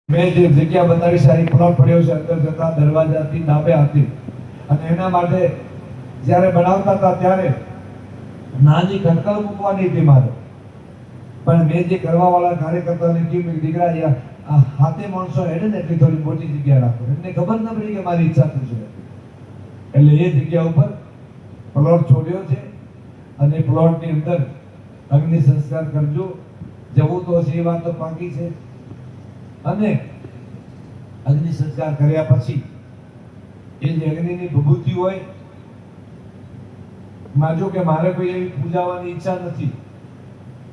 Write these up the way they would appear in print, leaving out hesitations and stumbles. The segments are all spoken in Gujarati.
મેં જે જગ્યા બતાવી સારી પ્લોટ પડ્યો છે અંદર જતા દરવાજાથી ડાબે હાથે, અને એના માટે જ્યારે બનાવતા હતા ત્યારે નાની ખટકલ મૂકવાની હતી મારે, પણ મેં જે કરવા વાળા કાર્યકર્તાને કીધું દીકરા આ હાથે માણસો હેડે ને એટલી થોડી મોટી જગ્યા રાખો. એમને ખબર ન પડી કે મારી ઈચ્છા શું છે, એટલે એ જગ્યા ઉપર પ્લોટ છોડ્યો છે અને પ્લોટની અંદર અગ્નિ સંસ્કાર કરજો. જવું તો હશે એ વાત તો બાકી છે. અને અગ્નિ સંસ્કાર કર્યા પછી એ જે અગ્નિની વિભૂતિ હોય, માજો કે મારે કોઈ એવી પૂજાવાની ઈચ્છા નથી,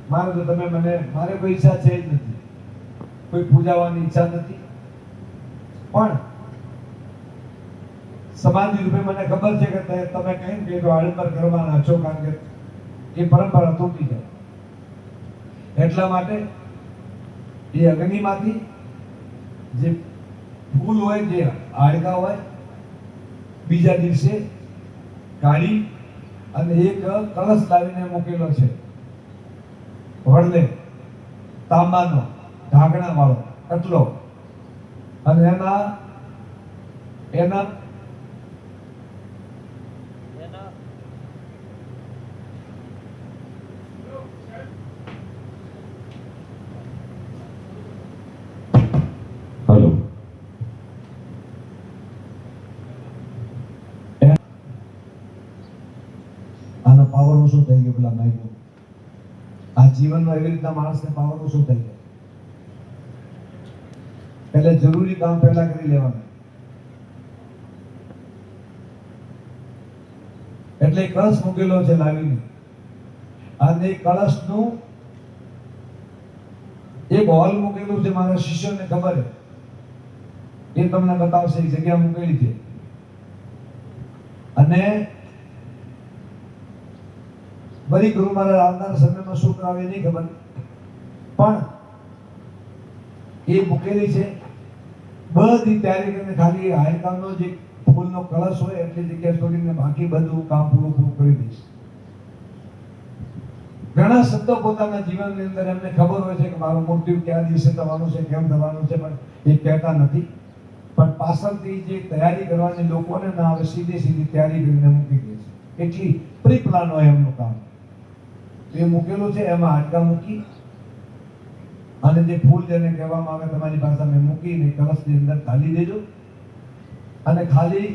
મારે તો તમે મને મારે કોઈ ઈચ્છા છે જ નથી, કોઈ પૂજાવાની ઈચ્છા નથી. પણ સમાધિ રૂપે મને ખબર છે કે તમે કઈ કે આડંબર કરવાના છો, કારણ કે એ પરંપરા તૂટી જાય. એટલા માટે એ અગ્નિમાંથી જે ફૂલ હોય, જે હાડકા હોય, બીજા દિવસે કાઢી અને એક કળશ લાવીને મૂકેલો છે, વડલે તાંબાનો ઢાંકણા વાળો કટલો, અને એના આનો પાવર ઓછો થઈ ગયો. પેલા માઇકો આ જીવનમાં એવી રીતના માણસને પાવર ઓછો થઈ ગયો. એટલે જરૂરી કામ પહેલા કરી લેવાનું. એટલે કળશ મૂકેલો છે લાવીને, અને કળશનું એક હોલ મૂકેલું છે. મારા શિષ્યોને ખબર એ તમને બતાવશે, એક જગ્યા મૂકેલી છે. અને બરી ગુરુ મારા આવનાર સમયમાં શું કરાવે નહીં ખબર, પણ એ મૂકેલી છે. બધી તૈયારી કરીને ખાલી હાડકાનો જે ફૂલનો કળશ હોય એટલી જગ્યા છોડીને બાકી બધું કામ પૂરું કરી દઈશ. ઘણા શબ્દો પોતાના જીવનની અંદર એમને ખબર હોય છે કે મારું મૃત્યુ કયા દિવસે થવાનું છે, કેમ થવાનું છે, પણ એ કહેતા નથી. પણ પાછળથી જે તૈયારી કરવાની લોકોને ના આવે, સીધી તૈયારી કરીને મૂકી દે છે. એટલી પ્રી પ્લાન હોય એમનું કામ. એ મૂકેલું છે, એમાં હાડકા મૂકી અને જે ફૂલ જેને કહેવામાં આવે તમારી પાસે મેં મૂકીને કળશની અંદર ખાલી દેજો. અને ખાલી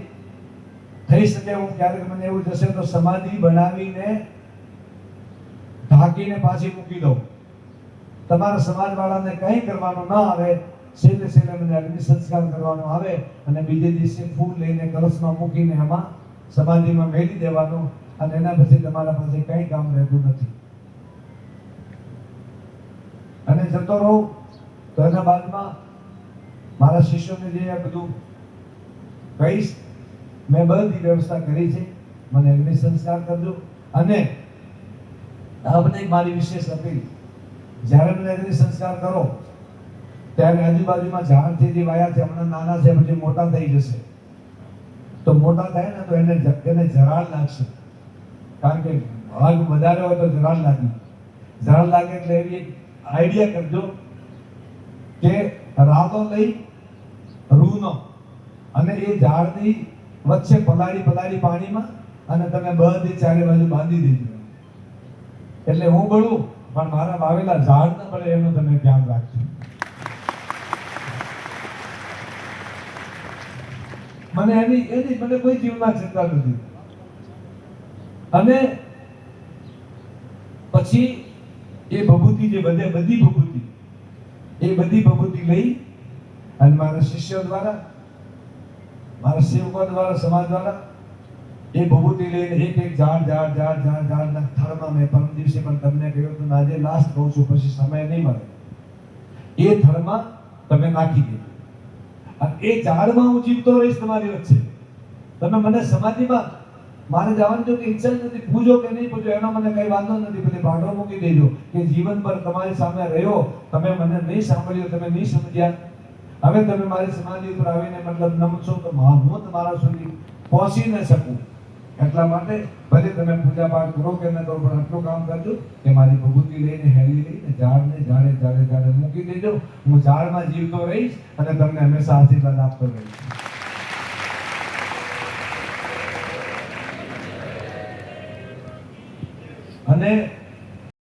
થઈ શકે હું ક્યારેક મને એવું જશે તો સમાધિ બનાવીને ઢાંકીને પાછી મૂકી દઉં. તમારા સમાજવાળાને કંઈ કરવાનું ના આવે, છેલ્લે મને અગ્નિ સંસ્કાર કરવાનો આવે અને બીજે દિવસે ફૂલ લઈને કળશમાં મૂકીને એમાં સમાધિમાં મેળી દેવાનું, અને એના પછી તમારા પાસે કંઈ કામ રહેતું નથી. અને જતો રહું તો એના બાદમાં મારા શિષ્યોને જે આ બધું કહીશ, મેં બધી વ્યવસ્થા કરી છે. મને અગ્નિ સંસ્કાર કરજો. અને આપણે મારી વિશેષ અપીલ, જ્યારે મને અગ્નિ સંસ્કાર કરો ત્યારે આજુબાજુમાં ઝાડ છે જે વાયા છે, હમણાં નાના છે, પછી મોટા થઈ જશે. તો મોટા થાય ને તો એને જરાડ લાગશે, કારણ કે ભાગ વધારે હોય તો જરાડ લાગે. એટલે એવી આઈડિયા કરજો કે રાતો લઈ રૂનો, અને એ ઝાડની વચ્ચે પલાળી પાણીમાં, અને તમે બધી ચારે બાજુ બાંધી દેજો. એટલે હું બળું પણ મારા વાવેલા ઝાડ ન બળે એનું તમે ધ્યાન રાખજો. મને મને કોઈ જીવનમાં ચિંતા નથી. અને પછી એ ભભૂતિ જે બધી ભભૂતિ લઈ અને મારા શિષ્યો દ્વારા, મારા સેવકો દ્વારા, સમાજ દ્વારા એ ભભૂતિ લઈને એક ઝાડના થડમાં, મેં પરમ દિવસે પણ તમને કહ્યું હતું, આજે લાસ્ટ કહું છું, પછી સમય નહીં મળે, એ થડમાં તમે નાખી દે. અને એ ઝાડમાં હું જીવતો રહીશ તમારી વચ્ચે. તમે મને સમાધિમાં મારે જવાની જો કે ઈચ્છા નથી, પૂજો કે નહીં પૂજો એનો મને કઈ વાંધો નથી. પેલી ભાંડો મૂકી દેજો કે જીવન પર તમારી સામે રહ્યો, તમે મને નહીં સાંભળ્યો, તમે નહીં સમજ્યા. હવે તમે મારી સમાધિ ઉપર આવીને મતલબ નમશો તો હું તમારા સુધી પહોંચી ન શકું. એટલા માટે ભલે તમે પૂજા પાઠ કરો કે ન કરો પણ આટલું કામ કરજો કે મારી ભભૂતિ લઈને હેલી લઈને ઝાડને ઝાડે ઝાડે ઝાડે મૂકી દેજો. હું ઝાડમાં જીવતો રહીશ અને તમને હંમેશા આશીર્વાદ આપતો રહીશ. અને